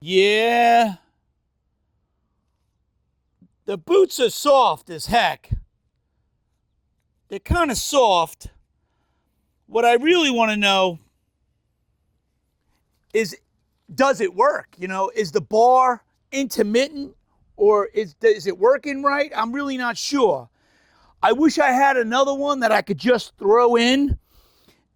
Yeah. The boots are soft as heck. They're kind of soft. What I really want to know is, does it work? You know, is the bar intermittent, or is it working right? I'm really not sure. I wish I had another one that I could just throw in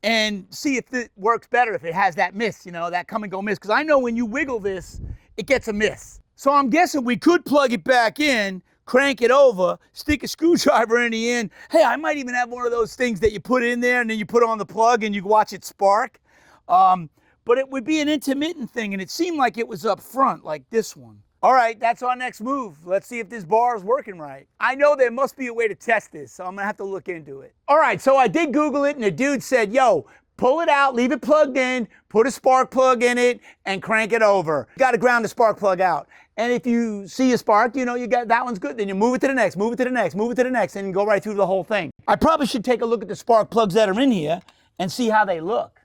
and see if it works better, if it has that miss, you know, that come and go miss. Because I know when you wiggle this, it gets a miss. So I'm guessing we could plug it back in, crank it over, stick a screwdriver in the end. Hey, I might even have one of those things that you put in there and then you put on the plug and you watch it spark. But it would be an intermittent thing, and it seemed like it was up front, like this one. All right, that's our next move. Let's see if this bar is working right. I know there must be a way to test this, so I'm gonna have to look into it. All right, so I did Google it, and the dude said, yo, pull it out, leave it plugged in, put a spark plug in it, and crank it over. You gotta ground the spark plug out. And if you see a spark, you know, you got that one's good, then you move it to the next, move it to the next, move it to the next, and go right through the whole thing. I probably should take a look at the spark plugs that are in here and see how they look.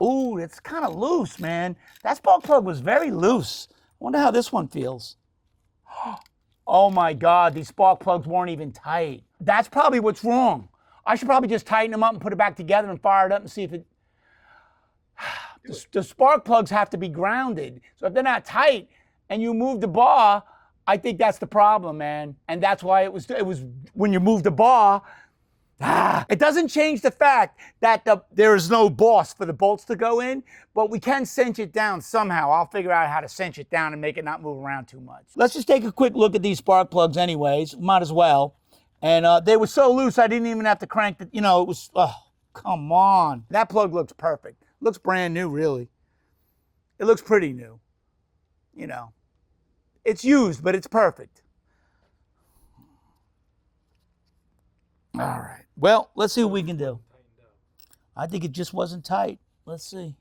Ooh, it's kind of loose, man. That spark plug was very loose. I wonder how this one feels. Oh my God, these spark plugs weren't even tight. That's probably what's wrong. I should probably just tighten them up and put it back together and fire it up and see if it... The spark plugs have to be grounded. So if they're not tight and you move the bar, I think that's the problem, man. And that's why it was when you move the bar, it doesn't change the fact that there is no boss for the bolts to go in, but we can cinch it down somehow. I'll figure out how to cinch it down and make it not move around too much. Let's just take a quick look at these spark plugs anyways. Might as well. And they were so loose, I didn't even have to crank the, you know, it was, oh, come on. That plug looks perfect. Looks brand new, really. It looks pretty new. You know, it's used, but it's perfect. All right. Well, let's see what we can do. I think it just wasn't tight. Let's see.